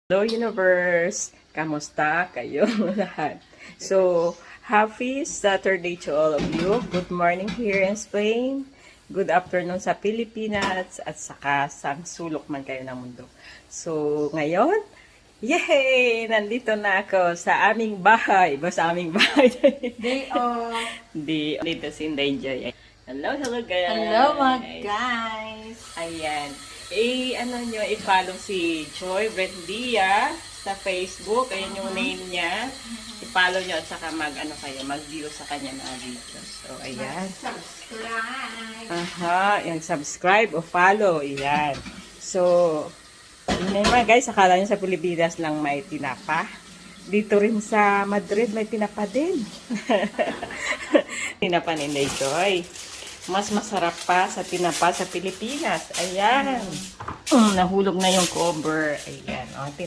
Hello Universe! Kamusta kayo lahat? So, happy Saturday to all of you. Good morning here in Spain. Good afternoon sa Pilipinas at saka sa sulok man kayo ng mundo. So, ngayon, yay! Nandito na ako sa aming bahay. Ba sa aming bahay? Day off. Dito si Inday Joy. Hello guys! Hello mga guys. Ayan. I-follow si Joy Brendia sa Facebook. Ayan yung name niya. I-follow nyo at saka mag-view sa kanya mga videos. So, ayan. Subscribe. Yung subscribe o follow. Ayan. So, yun naman guys, akala nyo sa Pilipinas lang may tinapa. Dito rin sa Madrid may tinapa din. Tinapa ni Inday Joy. Mas masarap pa sa tinapa sa Pilipinas. Ayan. Nahulog na yung cover. Ayan. O, tinapa.